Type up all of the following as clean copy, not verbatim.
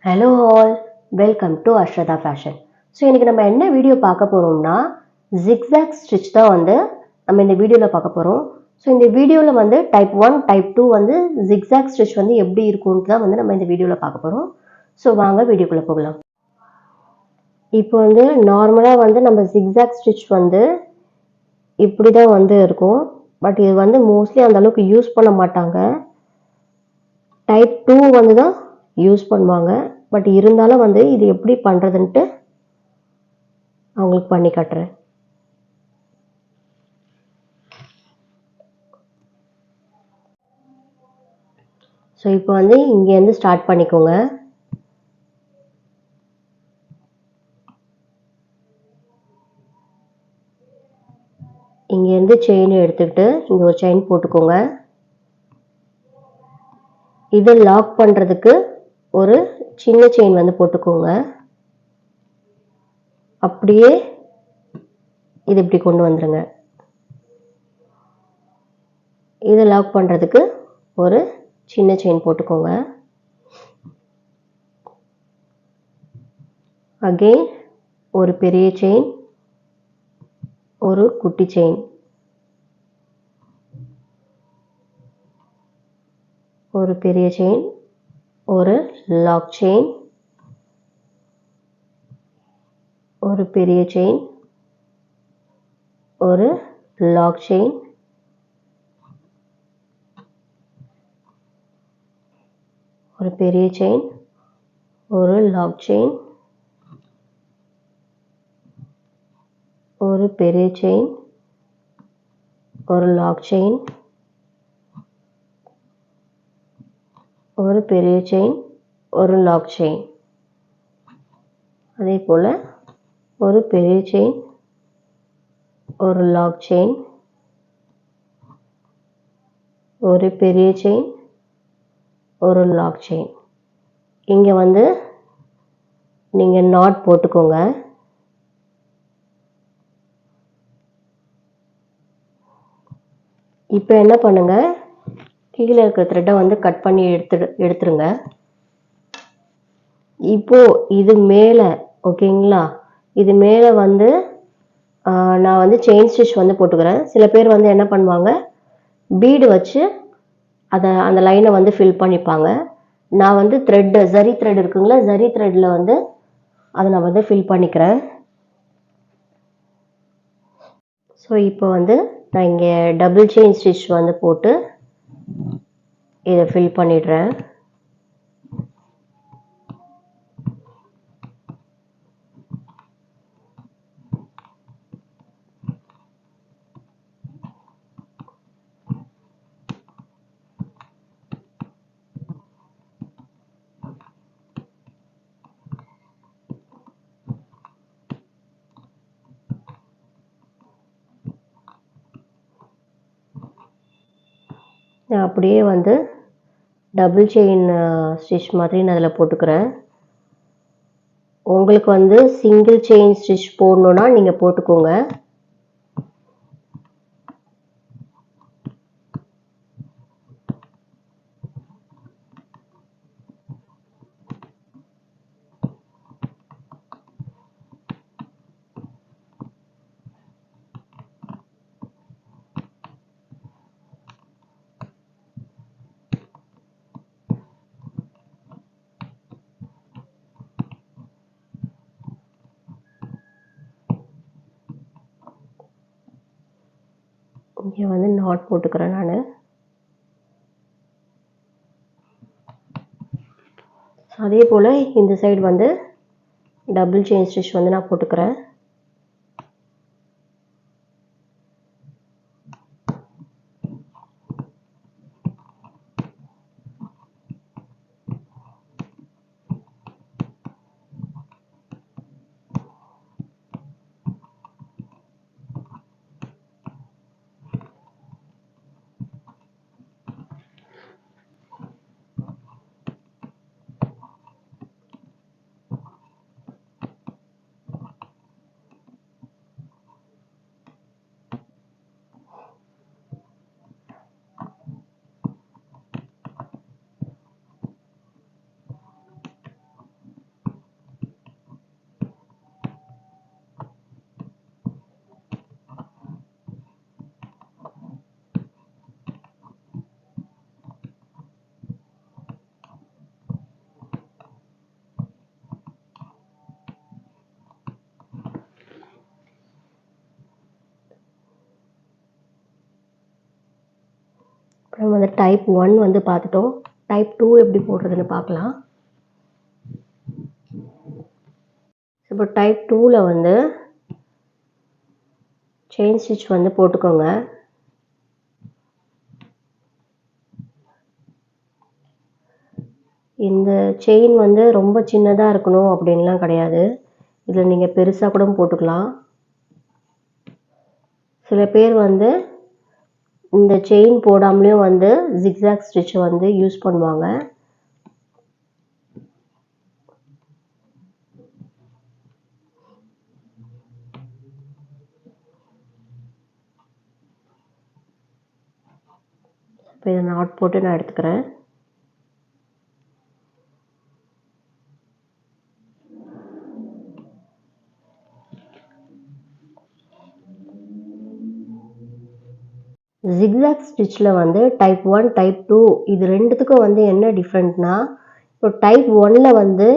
Hello all, welcome to Ashrada Fashion. So இன்றைக்கி நம்ம என்ன வீடியோ பார்க்க போகிறோம்னா ஜிக்ஸாக் ஸ்டிச் தான் நம்ம இந்த வீடியோவில் பார்க்க போகிறோம். ஸோ இந்த வீடியோவில் டைப் 1 டைப் 2 ஜிக்ஸாக் ஸ்டிச் எப்படி இருக்கும்னு தான் நம்ம இந்த வீடியோவில் பார்க்க போகிறோம். ஸோ வாங்க வீடியோக்குள்ளே போகலாம். இப்போ நார்மலாக நம்ம ஜிக்ஸாக் ஸ்டிச் இப்படி தான் இருக்கும். பட் இது மோஸ்ட்லி அந்த அளவுக்கு யூஸ் பண்ண மாட்டாங்க. டைப் 2 தான் யூஸ் பண்ணுவாங்க. பட் இருந்தாலும் இது எப்படி பண்ணுறதுன்ட்டு அவங்களுக்கு பண்ணி காட்டுறேன். ஸோ இப்போ இங்கேருந்து ஸ்டார்ட் பண்ணிக்கோங்க. இங்கேருந்து செயின் எடுத்துக்கிட்டு இங்கே ஒரு செயின் போட்டுக்கோங்க. இதை லாக் பண்ணுறதுக்கு ஒரு சின்ன செயின் போட்டுக்கோங்க. அப்படியே இது இப்படி கொண்டு வந்துருங்க. இதை லாக் பண்ணுறதுக்கு ஒரு சின்ன செயின் போட்டுக்கோங்க. அகெயின் ஒரு பெரிய செயின், ஒரு குட்டி செயின், ஒரு பெரிய செயின், ஒரு லாக் செயின், ஒரு பெரிய செயின், ஒரு லாக் செயின், ஒரு பெரிய செயின், ஒரு லாக் செயின், ஒரு பெரிய செயின், ஒரு லாக் செயின், ஒரு பெரிய செயின், ஒரு லாக் செயின். அதே போல் ஒரு பெரிய செயின், ஒரு லாக் செயின், ஒரு பெரிய செயின், ஒரு லாக் செயின். இங்கே நீங்கள் நாட் போட்டுக்கோங்க. இப்போ என்ன பண்ணுங்க, கீழே இருக்கிற த்ரெட்டை கட் பண்ணி எடுத்துருங்க. இப்போ இது மேலே ஓகேங்களா, இது மேலே நான் செயின் ஸ்டிச் போட்டுக்கிறேன். சில பேர் என்ன பண்ணுவாங்க, பீடு வச்சு அதை அந்த லைனை ஃபில் பண்ணிப்பாங்க. நான் த்ரெட்டு ஜரி த்ரெட் இருக்குங்களா, ஜரி த்ரெட்டில் அதை நான் ஃபில் பண்ணிக்கிறேன். ஸோ இப்போ நான் இங்கே டபுள் செயின் ஸ்டிச் போட்டு இதை ஃபில் பண்ணிடுறேன். நான் அப்படியே டபுள் செயின் ஸ்டிச் மாதிரி நான் அதில் போட்டுக்கிறேன். உங்களுக்கு சிங்கிள் செயின் ஸ்டிச் போடணுன்னா நீங்கள் போட்டுக்கோங்க. இங்கே நாட் போட்டுக்கிறேன் நான். அதே போல் இந்த சைடு டபுள் செயின் ஸ்டிச் நான் போட்டுக்கிறேன். நம்ம வந்து டைப் 1 வந்து பார்த்துட்டோம். டைப் 2 எப்படி போடுறதுன்னு பார்க்கலாம். இப்போ டைப் 2ல வந்து செயின் ஸ்டிச் வந்து போட்டுக்கோங்க. இந்த செயின் வந்து ரொம்ப சின்னதாக இருக்கணும் அப்படின்லாம் கிடையாது. இதில் நீங்கள் பெருசாக கூட போட்டுக்கலாம். சில பேர் வந்து இந்த செயின் போடாமலேயும் வந்து ஜிக்ஸாக் ஸ்டிச் வந்து யூஸ் பண்ணுவாங்க. இப்போ இதை நாட் போட்டு நான் எடுத்துக்கிறேன். ஜிக்ஸாக் ஸ்டிச்சில் வந்து டைப் 1 டைப் 2 இது ரெண்டுத்துக்கும் வந்து என்ன டிஃப்ரெண்ட்னா, இப்போ டைப் 1ல் வந்து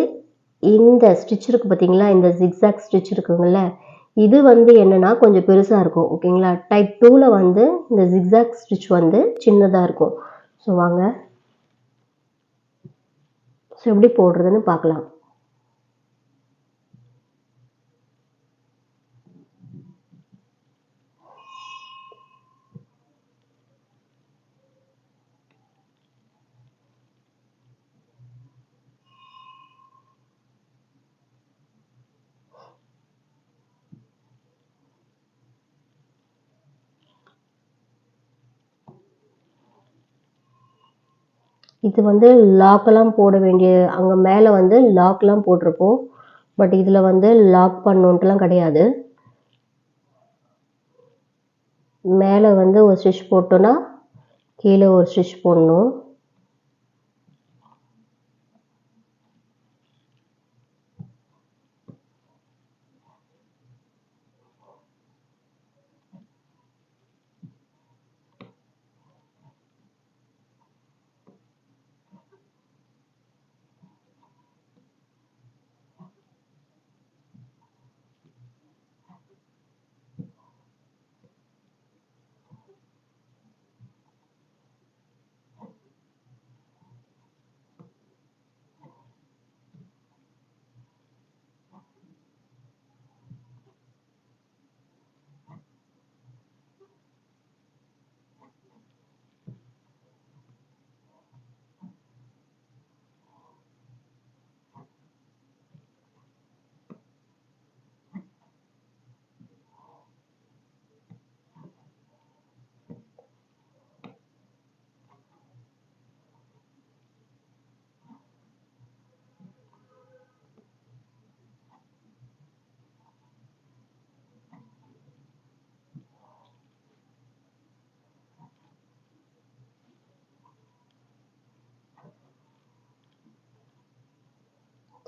இந்த ஸ்டிச் இருக்குது பார்த்தீங்களா, இந்த ஜிக்ஸாக் ஸ்டிச் இருக்குங்கள்ல, இது வந்து என்னென்னா கொஞ்சம் பெருசாக இருக்கும். ஓகேங்களா. டைப் 2ல் வந்து இந்த ஜிக்ஸாக் ஸ்டிச் வந்து சின்னதாக இருக்கும். ஸோ வாங்க ஸோ எப்படி போடுறதுன்னு பார்க்கலாம். இது வந்து லாக்கெல்லாம் போட வேண்டிய, அங்கே மேலே வந்து லாக்லாம் போட்டிருப்போம். பட் இதில் வந்து லாக் பண்ணணுன்ட்டுலாம் கிடையாது. மேலே வந்து ஒரு ஸ்டிச் போட்டோன்னா கீழே ஒரு ஸ்டிச் போடணும்.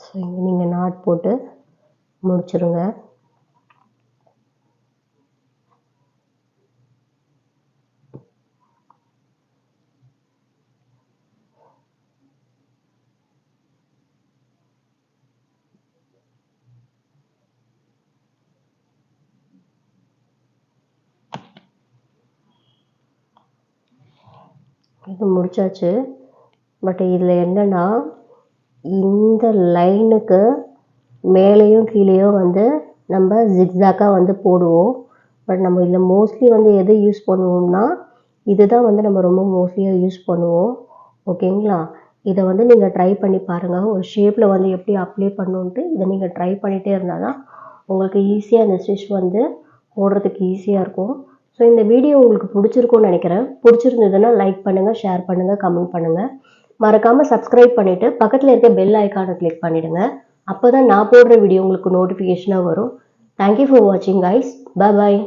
ஸோ இங்கே நீங்கள் நாட் போட்டு முடிச்சிருங்க. இது முடிச்சாச்சு. பட் இதில் என்னென்னா, இந்த லைனுக்கு மேலேயும் கீழேயும் வந்து நம்ம ஜிக்ஸாக்காக வந்து போடுவோம். பட் நம்ம இதில் மோஸ்ட்லி வந்து எது யூஸ் பண்ணுவோம்னா, இதுதான் வந்து நம்ம ரொம்ப மோஸ்ட்லியாக யூஸ் பண்ணுவோம். ஓகேங்களா. இதை வந்து நீங்கள் ட்ரை பண்ணி பாருங்கள். ஒரு ஷேப்பில் வந்து எப்படி அப்ளை பண்ணணுன்ட்டு இதை நீங்கள் ட்ரை பண்ணிகிட்டே இருந்தால் தான் உங்களுக்கு ஈஸியாக இந்த ஸ்டிச் வந்து போடுறதுக்கு ஈஸியாக இருக்கும். ஸோ இந்த வீடியோ உங்களுக்கு பிடிச்சிருக்கும்னு நினைக்கிறேன். பிடிச்சிருந்ததுன்னா லைக் பண்ணுங்கள், ஷேர் பண்ணுங்கள், கமெண்ட் பண்ணுங்கள். மறக்காமல் சப்ஸ்கிரைப் பண்ணிவிட்டு பக்கத்தில் இருக்க பெல் ஐக்கானை கிளிக் பண்ணிவிடுங்க. அப்போ தான் நான் போடுற வீடியோ உங்களுக்கு நோட்டிஃபிகேஷனாக வரும். தேங்க்யூ ஃபார் வாட்சிங் கைஸ். Bye bye.